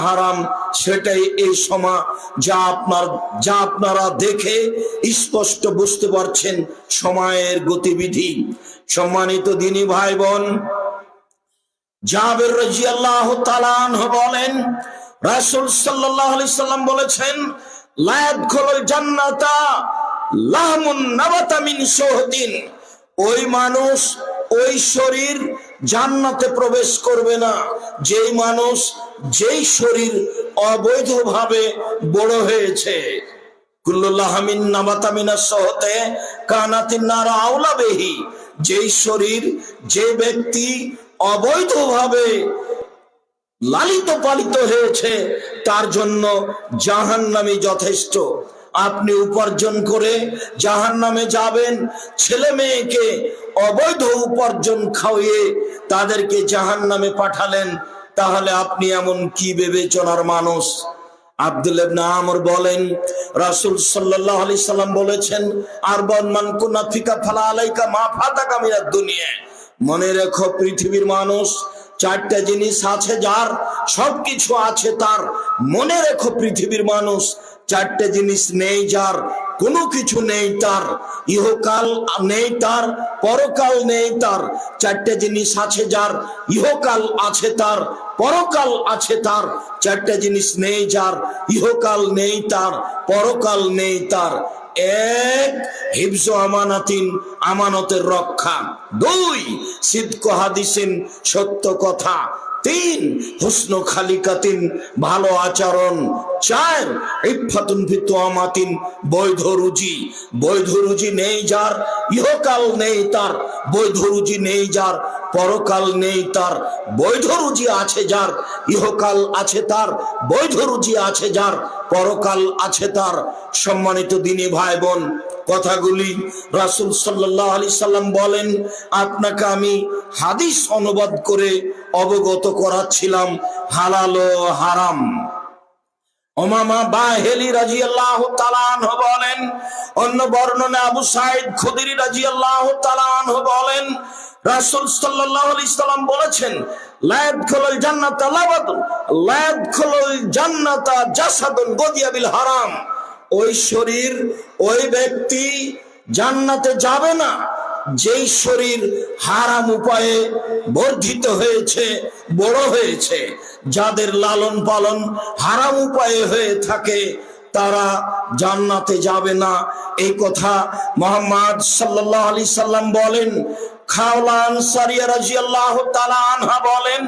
হারাম সেটাই এই সময় যা আপনারা দেখে স্পষ্ট বুঝতে পারছেন সময়ের গতিবিধি। সম্মানিত দিনী ভাই বোন, জাবের রাদিয়াল্লাহু তাআলা আনহু বলেন, রাসূল সাল্লাল্লাহু আলাইহি সাল্লাম বলেছেন, লা ইয়াদখুলুল জান্নাতা লাহমুন নাবাতা মিন সুহদিন। ওই মানুষ, ওই শরীর জান্নাতে প্রবেশ করবে না যেই শরীর অবৈধভাবে বড় হয়েছে। কুল্লু লাহমিন নাবাতা মিনাস সুহতে কানাতিন নার আওলা বিহি। যেই শরীর, যে ব্যক্তি অবৈধভাবে লালিত পালিত হয়েছে তার জন্য জাহান্নামী যথেষ্ট। আপনি উপার্জন করে জাহান্নামে যাবেন, ছেলে মেয়েকে অবৈধ উপার্জন খাওয়িয়ে তাদেরকে জাহান্নামে পাঠালেন, তাহলে আপনি এমন কি বিবেচনার মানুষ? আব্দুল্লাহ ইবনে আমর বলেন, রাসূল সাল্লাল্লাহু আলাইহি সাল্লাম বলেছেন, আরবান মান কুনা ফিকা ফালা আলাইকা মা ফাতাকা মিনাদ দুনিয়া। মনে রেখো, পৃথিবীর মানুষ চারটা জিনিস আছে যার, সবকিছু আছে তার। মনে রেখো, পৃথিবীর মানুষ চারটে জিনিস নেই যার, কোনো কিছু নেই তার। ইহকাল নেই তার, পরকাল নেই তার। চারটে জিনিস আছে যার, ইহকাল আছে তার, পরকাল আছে তার। চারটে জিনিস নেই যার, ইহকাল নেই তার, পরকাল নেই তার। এক, হিফজ আমানাতিন, আমানতের রক্ষা। দুই, সিদক হাদিসিন, সত্য কথা। তিন, হুসনু খালিকাতিন, ভালো আচরণ। চার, ইফাতুন ফি তুআমাতিন, বৈধ রুজি। বৈধ রুজি নেই যার, ইহকাল নেই তার। বৈধ রুজি নেই যার, পরকাল নেই তার। বৈধ রুজি আছে যার, ইহকাল আছে তার। বৈধ রুজি আছে যার, পরকাল আছে তার। সম্মানিত দিনী ভাই বোন, কথাগুলি রাসূল সাল্লাল্লাহু আলাইহি সাল্লাম বলেন, আপনাকে আমি হাদিস অনুবাদ করে অবগত করাচ্ছিলাম হালাল ও হারাম। উমামা বাহিলি রাদিয়াল্লাহু তাআলা আনহু বলেন, অন্য বর্ণনা আবু সাঈদ খুদরি রাদিয়াল্লাহু তাআলা আনহু বলেন, রাসূল সাল্লাল্লাহু আলাইহি সাল্লাম বলেছেন, লা ইয়াদখুলুল জান্নাতা লাবাদু, লা ইয়াদখুলুল জান্নাতা জাসাদুন গুদিয়া বিল হারাম। ওই শরীর, ওই ব্যক্তি জান্নাতে যাবে না যেই শরীর হারাম উপায়ে বর্ধিত হয়েছে, বড় হয়েছে। যাদের লালন পালন হারাম উপায়ে হয়ে থাকে তারা জান্নাতে যাবে না। এই কথা মুহাম্মদ সাল্লাল্লাহু আলাইহি সাল্লাম বলেন। খাওলা আনসারিয়া রাদিয়াল্লাহু তাআলা আনহা বলেন,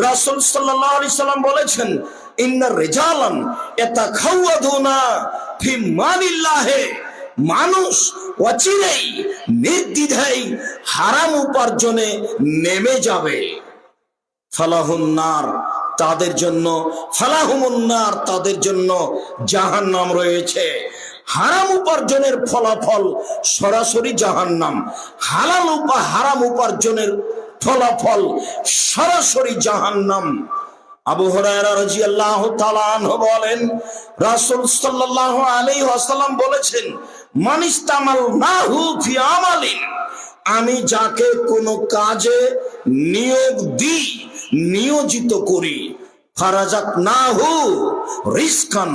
রাসূল সাল্লাল্লাহু আলাইহি সাল্লাম বলেছেন, ইন্নার রিজালান ইয়াতাখাওয়াদুনা ফি মালিল্লাহি। মানুষ অচিরেই নির্দ্বিধায় হারাম উপার্জনে নেমে যাবে। ফালাহুন নার, তাদের জন্য, ফালাহুমুন নার, তাদের জন্য জাহান্নাম রয়েছে। হারাম উপার্জনের ফলাফল সরাসরি জাহান্নাম। হারাম উপার্জনের ফলাফল সরাসরি জাহান্নাম। আবু হুরায়রা রাদিয়াল্লাহু তাআলা আনহু বলেন, রাসূল সাল্লাল্লাহু আলাইহি ওয়াসাল্লাম বলেছেন, মান ইস্তামালনাহু ফি আমালিন, আমি যাকে কোনো কাজে নিয়োগ দিই, নিয়োজিত করি, ফারাযাকনাহু রিজকান,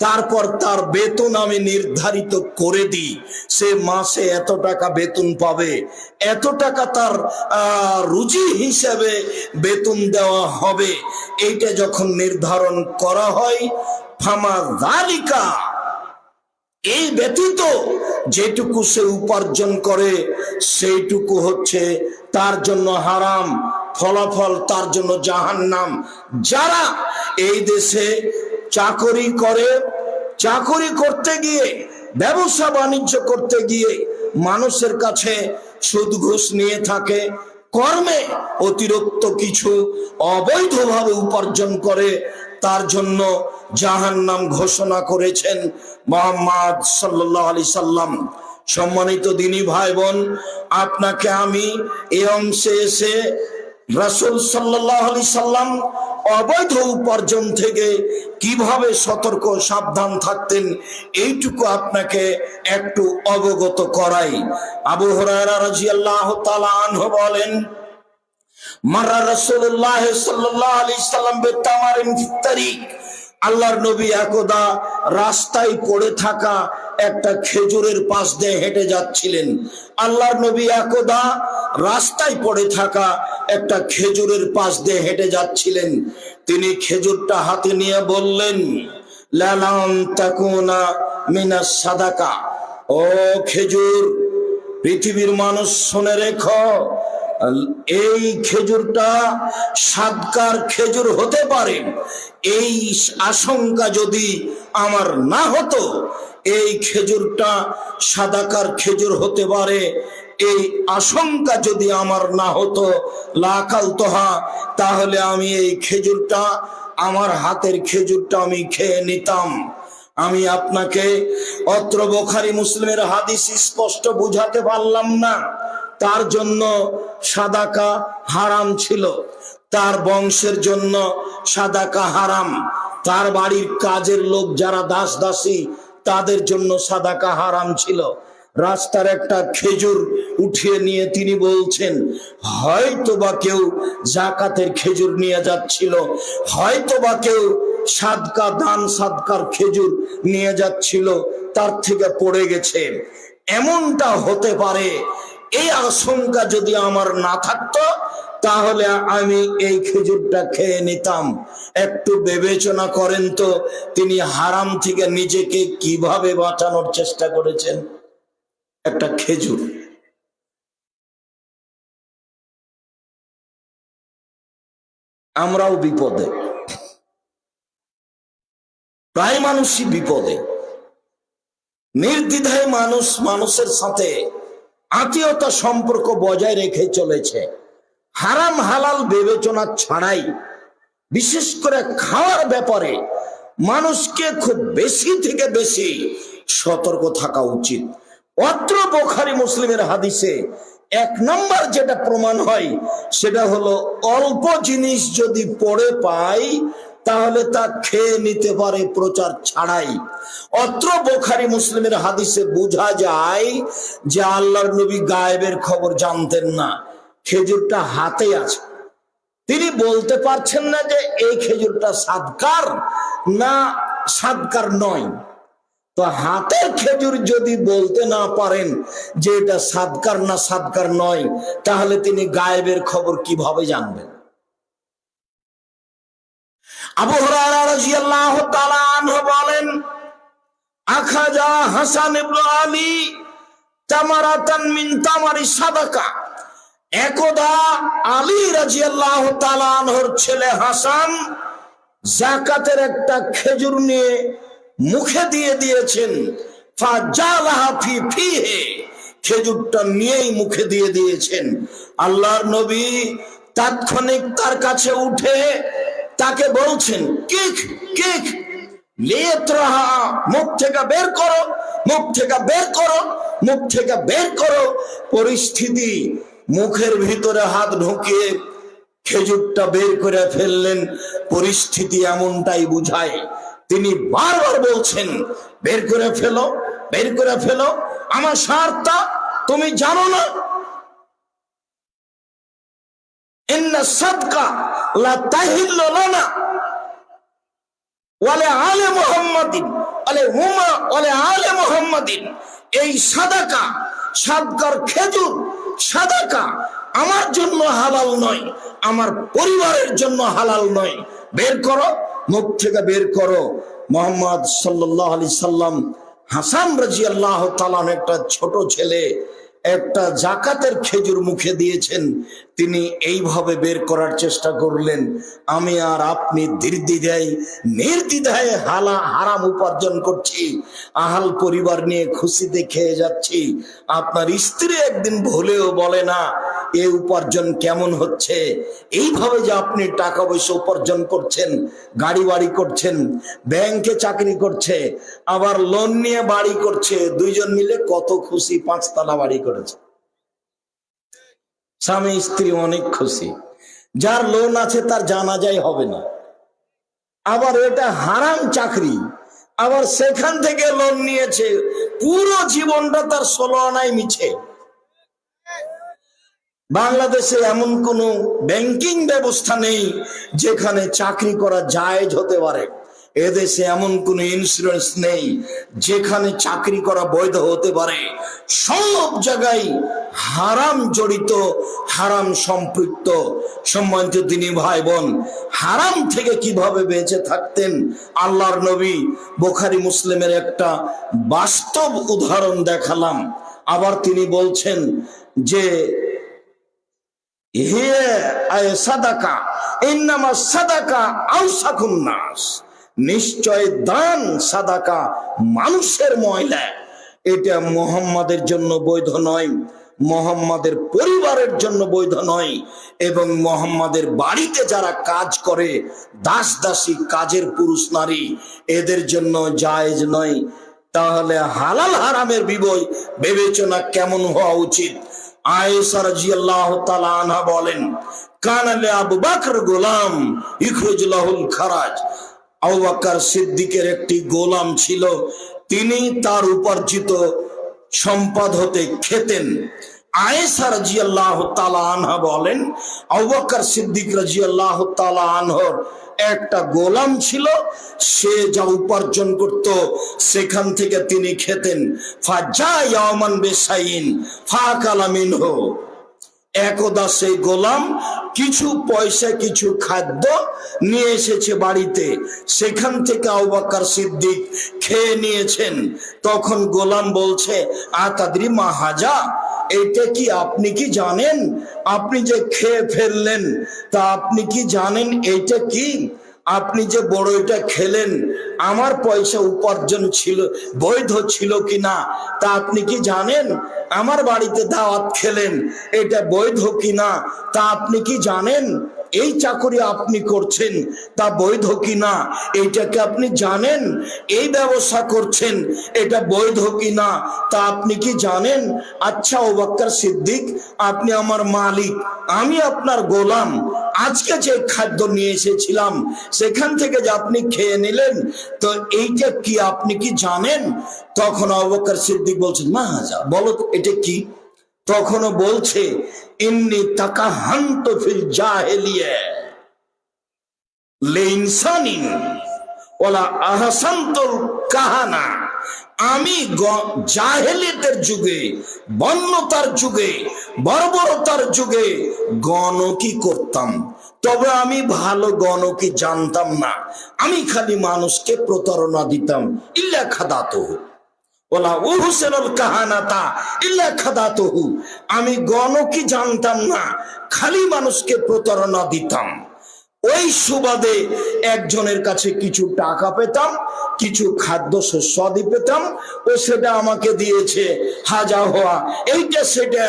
তারপর তার বেতন আমি নির্ধারিত করে দিই। সে মাসে এত টাকা বেতন পাবে, এত টাকা তার রুজি হিসেবে বেতন দেওয়া হবে। এইটা যখন নির্ধারণ করা হয়, ফামা যালিকা, এই ব্যতীত যেটুকু সে উপার্জন করে সেইটুকু হচ্ছে তার জন্য হারাম, ফলাফল তার জন্য জাহান্নাম। যারা এই দেশে চাকরি করে, চাকরি করতে গিয়ে, ব্যবসা বাণিজ্য করতে গিয়ে মানুষের কাছে সুদ ঘুষ নিয়ে থাকে, কর্মে অতিরিক্ত কিছু অবৈধভাবে উপার্জন করে, তার জন্য জাহান্নাম ঘোষণা করেছেন মুহাম্মদ সাল্লাল্লাহু আলাইহি সাল্লাম। সম্মানিত দিনী ভাই বোন, আপনাকে আমি এই অংশে এসে রাসূল সাল্লাল্লাহু আলাইহি সাল্লাম অবৈধ উপার্জন থেকে কিভাবে সতর্ক সাবধান থাকতেন এইটুকু আপনাকে একটু অবগত করাই। আবু হুরায়রা রাদিয়াল্লাহু তাআলা আনহু বলেন, মারা রাসূলুল্লাহ সাল্লাল্লাহু আলাইহি সাল্লাম বিতামারিন ফিত তারিক, আল্লাহর নবী একদা রাস্তায় পড়ে থাকা একটা খেজুরের পাশ দিয়ে হেঁটে যাচ্ছিলেন। আল্লাহর নবী একদা রাস্তায় পড়ে থাকা একটা খেজুরের পাশ দিয়ে হেঁটে যাচ্ছিলেন। তিনি খেজুরটা হাতে নিয়ে বললেন, লালাম তাকুনা মিনাস সাদাকা, ও খেজুর, পৃথিবীর মানুষ শুনে রেখো, এই খেজুরটা সাদকার খেজুর হতে পারে। এই আশঙ্কা যদি আমার না হতো, এই খেজুরটা সাদাকার খেজুর হতে পারে, এই আশঙ্কা যদি আমার না হতো, লাকাল তোহা, তাহলে আমি এই খেজুরটা, আমার হাতের খেজুরটা আমি খেয়ে নিতাম। আমি আপনাকে অত্র বুখারী মুসলিমের হাদিস স্পষ্ট বুঝাতে পারলাম না, তার জন্য সাদাকা হারাম ছিল, তার বংশের জন্য সাদাকা হারাম, তার বাড়ির কাজের লোক যারা দাস দাসী তাদের জন্য সাদাকা হারাম ছিল। রাস্তার একটা খেজুর উঠিয়ে নিয়ে তিনি বলছেন, হয়তো বা কেউ জাকাতের খেজুর নিয়ে যাচ্ছিল, হয়তো বা কেউ সাদকা দান সাদকার খেজুর নিয়ে যাচ্ছিল, তার থেকে পড়ে গেছে, এমনটা হতে পারে। এই আশঙ্কা যদি আমার না থাকতো, তাহলে আমি এই খেজুরটা খেয়ে নিতাম। একটু বিবেচনা করেন তো, তিনি হারাম থেকে নিজেকে কিভাবে বাঁচানোর চেষ্টা করেছেন। একটা খেজুর। আমরাও বিপদে, প্রায় মানুষই বিপদে। নির্দ্বিধায় মানুষ মানুষের সাথে আত্মীয়তা সম্পর্ক বজায় রেখে চলেছে, হারাম হালাল বিবেচনা ছাড়াই। বিশেষ করে খাওয়ার ব্যাপারে মানুষকে খুব বেশি থেকে বেশি সতর্ক থাকা উচিত। অত্র বুখারী মুসলিমের হাদিসে 1 নম্বর যেটা প্রমাণ হয়, সেটা হলো অল্প জিনিস যদি পড়ে পাই, তাহলে তা খেয়ে নিতে পারে প্রচার ছাড়াই। অত্র বুখারী মুসলিমের হাদিসে বোঝা যায় যে আল্লাহর নবী গায়েবের খবর জানতেন না। খেজুরটা হাতে আছে, তিনি বলতে পারছেন না যে এই খেজুরটা সাদকার না সাদকার নয়। তো হাতের খেজুর যদি বলতে না পারেন যে এটা সাদকার না সাদকার নয়, তাহলে তিনি গায়েবের খবর কিভাবে জানবেন? আবু হুরায়রা রাদিয়াল্লাহু তাআলা আনহু বলেন, আখাযা হাসান ইবনে আলী তামারাতান মিন তামারি সাদাকা, একদা আলী রাদিয়াল্লাহু তাআলা আনহুর ছেলে হাসান যাকাতের একটা খেজুর নিয়ে মুখে দিয়ে দিয়েছেন। ফাজালাহা ফি ফিহি, খেজুরটা নিয়েই মুখে দিয়ে দিয়েছেন। আল্লাহর নবী তাৎক্ষণিক তার কাছে উঠে তাকে বলছেন, কিক কিক লিয়াতরাহা, মুখ থেকে বের করো, মুখ থেকে বের করো, মুখ থেকে বের করো। পরিস্থিতি, মুখের ভিতরে হাত ঢুকিয়ে খেজুরটা বের করে ফেললেন। পরিস্থিতি এমনটাই বুঝায়। তিনি বারবার বলছেন, বের করে ফেলো, বের করে ফেলো, আমার স্বার্থ তুমি জানো না? ইন্না সাদকা লা তাহিল্লু লানা ওয়া লি আলি মুহাম্মাদিন ওয়া লি আলি মুহাম্মাদিন, এই সাদাকা, সাদকার খেজুর সাদাকা আমার জন্য হালাল নয়, আমার পরিবারের জন্য হালাল নয়। বের করো, মুখ থেকে বের করো। মুহাম্মদ সাল্লাল্লাহু আলাইহি সাল্লাম হাসান রাদিয়াল্লাহু তাআলা একটা ছোট ছেলে একটা জাকাতের খেজুর মুখে দিয়েছেন, তিনি এইভাবে বের করার চেষ্টা করলেন। আমি আর আপনি নির্দ্বিধায় হারাম উপার্জন করছি, আহাল পরিবার নিয়ে খুশিতে খেয়ে যাচ্ছি। আপনার স্ত্রী একদিন ভুলেও বলে না এ উপার্জন কেমন হচ্ছে। এইভাবে যে আপনি টাকা পয়সা উপার্জন করছেন, গাড়ি বাড়ি করছেন, ব্যাংকে চাকরি করছে, আবার লোন নিয়ে বাড়ি করছে, দুইজন মিলে কত খুশি, 5 তলা বাড়ি করেছে। স্বামী স্ত্রী অনেক খুশি। যার লোন আছে তার জানাজাই হবে না। আবার এটা হারাম চাকরি, আবার সেখান থেকে লোন নিয়েছে, পুরো জীবনটা তার 16 আনায় মিছে। বাংলাদেশে এমন কোনো ব্যাংকিং ব্যবস্থা নেই যেখানে চাকরি করা জায়েজ হতে পারে। এদেশে এমন কোনো ইন্স্যুরেন্স নেই যেখানে চাকরি করা বৈধ হতে পারে। সব জায়গায় হারাম জড়িত, হারাম সম্পৃক্ত। সম্মানিত দিনী ভাই বোন, হারাম থেকে কিভাবে বেঁচে থাকতেন আল্লাহর নবী বুখারী মুসলিমের একটা বাস্তব উদাহরণ দেখালাম। আবার তিনি বলছেন যে নিশ্চয় দান সাদাকা মানুষের ময়লা, এটা মুহাম্মাদের জন্য বৈধ নয়, মুহাম্মাদের পরিবারের জন্য বৈধ নয়, এবং মুহাম্মাদের বাড়িতে যারা কাজ করে দাস দাসী কাজের পুরুষ নারী, এদের জন্য জায়েজ নয়। তাহলে হালাল হারামের বিবেচনা কেমন হওয়া উচিত? আয়েশা রাদিয়াল্লাহু তাআলা আনহা বলেন, কানা লি আবু বকর গোলাম ইখরুজ লাহুল খারাজ। আবু বকর সিদ্দিকের একটি গোলাম ছিল, তিনি তার উপার্জিত সম্পদ হতে খেতেন। আয়েশা রাদিয়াল্লাহু তাআলা আনহা বলেন, আবু বকর সিদ্দিক রাদিয়াল্লাহু তাআলা আনহর একটা গোলাম ছিল, সে যা উপার্জন করত সেখান থেকে তিনি খেতেন। ফাজা ইয়ামান বিশাইন ফাকালা মিনহু। একদা সেই গোলাম কিছু পয়সা, কিছু খাদ্য নিয়ে এসেছে বাড়িতে, সেখান থেকে আবু বকর সিদ্দিক খেয়ে নিয়েছেন। তখন গোলাম বলছে, আতাদরি মা হাজা, এটা কি আপনি কি জানেন? আপনি যে খেয়ে ফেললেন, তা আপনি কি জানেন এটা কি? আপনি যে বড় এটা খেলেন, আমার পয়সা উপার্জন ছিল, বৈধ ছিল কিনা তা আপনি কি জানেন? আমার বাড়িতে দাওয়াত খেলেন, এটা বৈধ কিনা তা আপনি কি জানেন? এই চাকরি আপনি করছেন তা বৈধ কিনা এইটাকে আপনি জানেন? এই ব্যবসা করছেন এটা বৈধ কিনা তা আপনি কি জানেন? আচ্ছা আবু বকর সিদ্দিক, আপনি আমার মালিক, আমি আপনার গোলাম, আজকে যে খাদ্য নিয়ে এসেছিলাম সেখান থেকে যে আপনি খেয়ে নিলেন, তো এইটা কি আপনি কি জানেন? তখন আবু বকর সিদ্দিক বলছেন, মা হাজা, বলো এটা কি? তখনও বলছে, ইন্নী তাকাহান্তু ফিল জাহিলিয়া লিনসানিন ওয়ালা আহসানতুল কাহানা। আমি জাহেলিয়াতের যুগে, বন্যতার যুগে, বর্বরতার যুগে গণকি করতাম, তবে আমি ভালো গণকি জানতাম না। আমি খালি মানুষকে প্রতারণা দিতাম। ইল্লা খাদাতুহু ওয়ালা উহসিনুল কাহানাতা ইল্লা খাদাতুহু। আমি গণকি জানতাম না, খালি মানুষকে প্রতারণা দিতাম। ওই সুবাদে একজনের কাছে কিছু টাকা পেতাম, কিছু খাদ্য শস্যাদি পেতাম, ও সেটা আমাকে দিয়েছে, হাজা হওয়া এইটা সেটা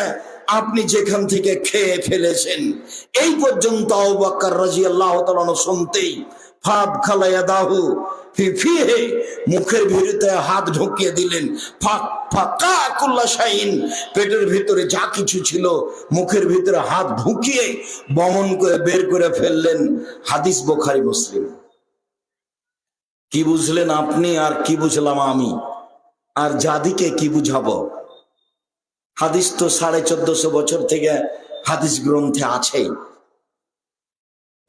আপনি যেখান থেকে খেয়ে ফেলেছেন। এই পর্যন্ত আবু বকর রাদিয়াল্লাহু তাআলা শুনতেই ফাদ খালায়াদাহু ফি ফিহি, মুখের ভিতরে হাত ঢুকিয়ে দিলেন। ফাকা কুল্লা শাইন, পেটের ভিতরে যা কিছু ছিল মুখের ভিতরে হাত ঢুকিয়ে বমন করে বের করে ফেললেন। হাদিস বুখারী মুসলিম। কি বুঝলেন আপনি আর কি বুঝলাম আমি, আর জাদিকে কি বুঝাবো? হাদিস তো 1450 বছর থেকে হাদিস গ্রন্থে আছে,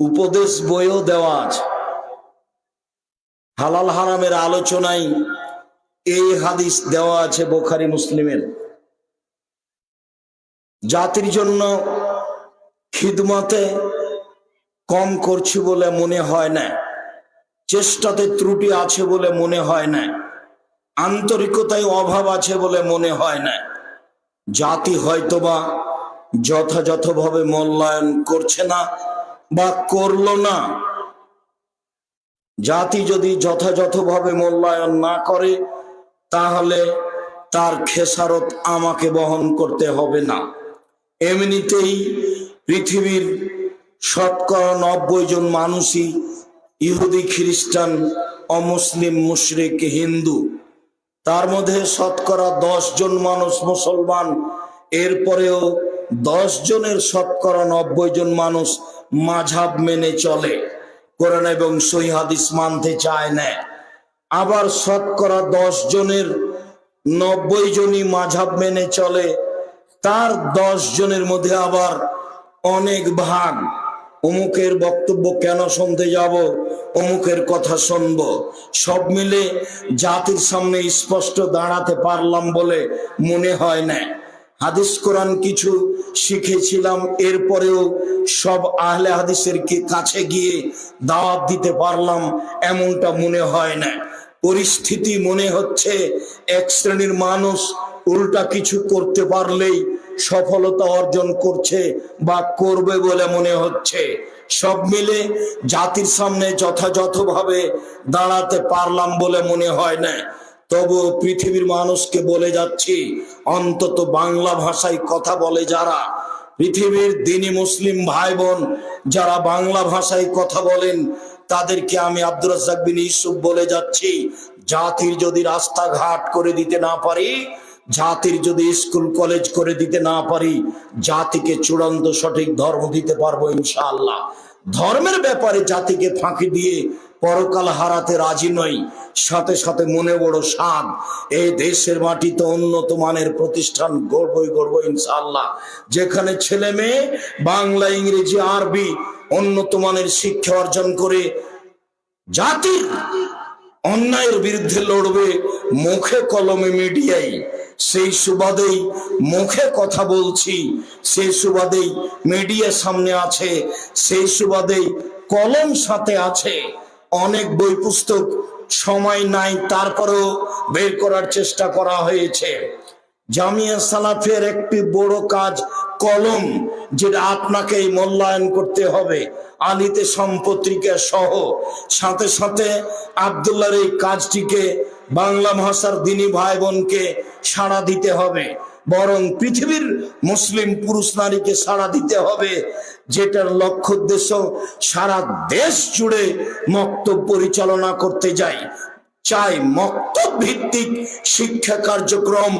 উপদেশ বইও দেওয়া আছে। হালাল হারামের আলোচনায় এই হাদিস দেওয়া আছে বুখারী মুসলিমের। জাতির জন্য খিদমতে কম করছি বলে মনে হয় না, চেষ্টাতে ত্রুটি আছে বলে মনে হয় না, আন্তরিকতায় অভাব আছে বলে মনে হয় না। জাতি হয়তোবা যথাযথভাবে মূল্যায়ন করছে না বা করলো না। জাতি যদি যথাযথভাবে মূল্যায়ন না করে, তাহলে তার খেসারত আমাকে বহন করতে হবে না। এমনিতেই পৃথিবীর শতকরা 90 জন মানুষই ইহুদি, খ্রিস্টান, অমুসলিম, মুশরিক, হিন্দু। তার মধ্যে শতকরা 10 জন মানুষ মুসলমান। এরপরেও 10 জনের শতকরা 90 জন মানুষ মাযহাব মেনে চলে, কোরআন এবং সহিহ হাদিস মানতে চায় না। আবার শতকরা 10 জনের 90 জনই মাযহাব মেনে চলে, তার 10 জনের মধ্যে আবার অনেক ভাগ। অমুকের বক্তব্য কেন শুনতে যাব, অমুকের কথা শুনব। সব মিলে জাতির সামনে স্পষ্ট দাঁড়াতে পারলাম বলে মনে হয় না। হাদিস কোরআন কিছু শিখেছিলাম, এরপরেও সব আহলে হাদিসের কাছে গিয়ে দাওয়াত দিতে পারলাম এমনটা মনে হয় না। পরিস্থিতি মনে হচ্ছে এক শ্রেণীর মানুষ উল্টা কিছু করতে পারলেই সফলতা অর্জন করছে বা করবে বলে মনে হচ্ছে। সব মিলে জাতির সামনে যথাযথভাবে দাঁড়াতে পারলাম বলে মনে হয় না। তবু পৃথিবীর মানুষকে বলে যাচ্ছি, অন্তত বাংলা ভাষায় কথা বলে যারা, পৃথিবীর দ্বীনি মুসলিম ভাই বোন যারা বাংলা ভাষায় কথা বলেন, তাদেরকে আমি আব্দুর রাজ্জাক বিন ইউসুফ বলে যাচ্ছি, জাতির যদি রাস্তাঘাট করে দিতে না পারি, জাতির যদি স্কুল কলেজ করে দিতে না পারি, জাতিকে চূড়ান্ত সঠিক ধর্ম দিতে পারবো ইনশাআল্লাহ। ধর্মের ব্যাপারে জাতিকে ফাঁকি দিয়ে পরকাল হারাতে রাজি নই। সাথে সাথে মনে বড় স্বাদ, এই দেশের মাটিতে উন্নত মানের প্রতিষ্ঠান গড়বই ইনশাআল্লাহ, যেখানে ছেলে মেয়ে বাংলা, ইংরেজি, আরবি উন্নত মানের শিক্ষা অর্জন করে জাতির অন্যায়ের বিরুদ্ধে লড়বে মুখে কলমে মিডিয়ায়। সেই সুবাদেই মুখে কথা বলছি, সেই সুবাদেই মিডিয়া সামনে আছে, সেই সুবাদেই কলম সাথে আছে। অনেক বই পুস্তক সময় নাই, তারপরেও বের করার চেষ্টা করা হয়েছে। জামিয়া সালাফের একটি বড় কাজ কলম, যেটা আপনাকে মূল্যায়ন করতে হবে, আলিতে সম্পত্রিকা সহ। সাথে সাথে আব্দুল্লাহর এই কাজটিকে বাংলা ভাষার দ্বীনি ভাই বোনকে সাড়া দিতে হবে, বরং পৃথিবীর মুসলিম পুরুষ নারীকে সাড়া দিতে হবে, যেটার লক্ষ্য উদ্দেশ্য সারা দেশ জুড়ে মক্তব পরিচালনা করতে যাই। চাই মক্তব ভিত্তিক শিক্ষা কার্যক্রম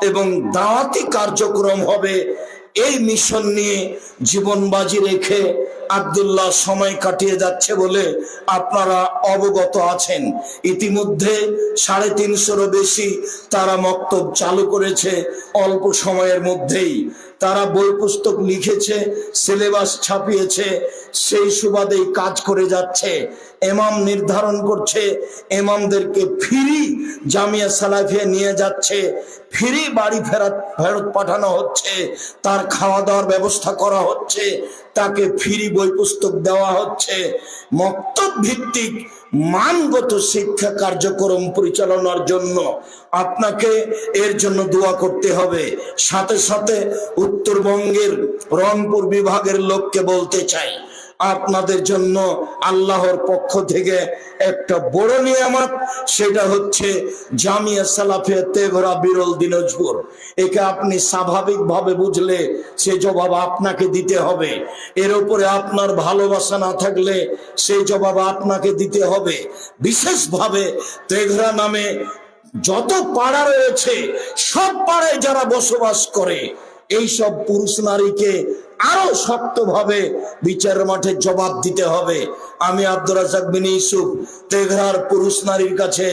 এবং দাওয়াতি কার্যক্রম হবে। এই মিশন নিয়ে জীবন বাজি রেখে আব্দুল্লাহ সময় কাটিয়ে যাচ্ছে বলে আপনারা অবগত আছেন। ইতিমধ্যে 350-রও বেশি তারা মক্তব চালু করেছে অল্প সময়ের মধ্যেই। তারা বই পুস্তক লিখেছে, সিলেবাস ছাপিয়েছে, সেই সুবাদেই কাজ করে যাচ্ছে। ইমাম নির্ধারণ করছে, ইমামদেরকে ফ্রি জামিয়া সালাফিয়া নিয়ে যাচ্ছে, ফ্রি বাড়ি ফেরত পাঠানো হচ্ছে, তার খাওয়া দাওয়ার ব্যবস্থা করা হচ্ছে, তাকে ফ্রি বই পুস্তক দেওয়া হচ্ছে। মক্তব ভিত্তিক মানগত শিক্ষা কার্যক্রম পরিচালনার জন্য আপনাকে এর জন্য দোয়া করতে হবে। সাথে সাথে উত্তরবঙ্গের রংপুর বিভাগের লোককে বলতে চাই, আপনাদের জন্য আল্লাহর পক্ষ থেকে একটা বড় নিয়ামত, সেটা হচ্ছে জামিয়া সালাফিয়া তেঘরা বিরল দিনাজপুর। একে আপনি স্বাভাবিকভাবে বুঝলে সে জবাব আপনাকে দিতে হবে। এর উপরে আপনার ভালোবাসা না থাকলে সেই জবাব আপনাকে দিতে হবে। বিশেষভাবে তেঘরা নামে যত পাড়া রয়েছে, সব পাড়ায় যারা বসবাস করে, এই সব পুরুষ নারীকে আরো শক্তভাবে বিচারের মাঠে জবাব দিতে হবে। আমি আব্দুর রাজ্জাক বিন ইউসুফ তেঘরার পুরুষ নারীর কাছে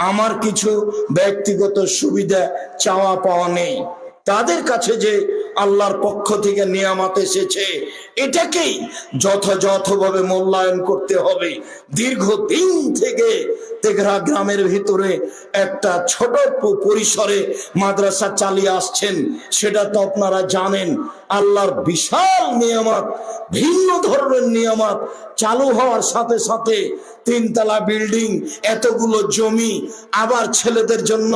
আমার কিছু ব্যক্তিগত সুবিধা চাওয়া পাওয়া নেই। তাদের কাছে যে আল্লাহর পক্ষ থেকে নিয়ামত এসেছে, এটাকেই যথাযথভাবে মূল্যায়ন করতে হবে। দীর্ঘদিন থেকে তেঘরা গ্রামের ভিতরে একটা ছোট পরিসরে মাদ্রাসা চালিয়ে আসছেন, সেটা তো আপনারা জানেন। আল্লাহর বিশাল নিয়ামত, ভিন্ন ধরনের নিয়ামত চালু হওয়ার সাথে সাথে 3 তলা বিল্ডিং, এতগুলো জমি, আবার ছেলেদের জন্য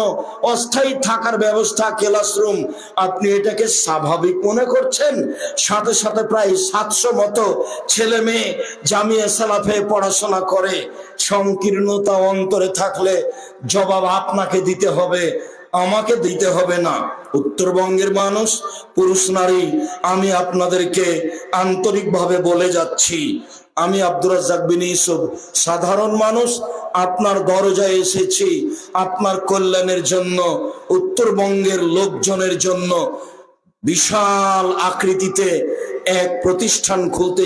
অস্থায়ী থাকার ব্যবস্থা, ক্লাসরুম, আপনি এটাকে স্বাভাবিক মনে করছেন? সাথে সাথে প্রায় 700 মতো ছেলে মেয়ে জামিয়া সালাফে পড়াশোনা করে। সংকীর্ণতা অন্তরে থাকলে জবাব আপনাকে দিতে হবে, আমাকে দিতে হবে না। উত্তরবঙ্গের মানুষ, পুরুষ নারী, আমি আপনাদেরকে আন্তরিকভাবে বলে যাচ্ছি, আমি আব্দুর রাজ্জাক বিন ইউসুফ সাধারণ মানুষ, আপনার দরজায় এসেছি আপনার কল্যাণের জন্য, উত্তরবঙ্গের লোকজনের জন্য বিশাল আকৃতিতে এক প্রতিষ্ঠান খুলতে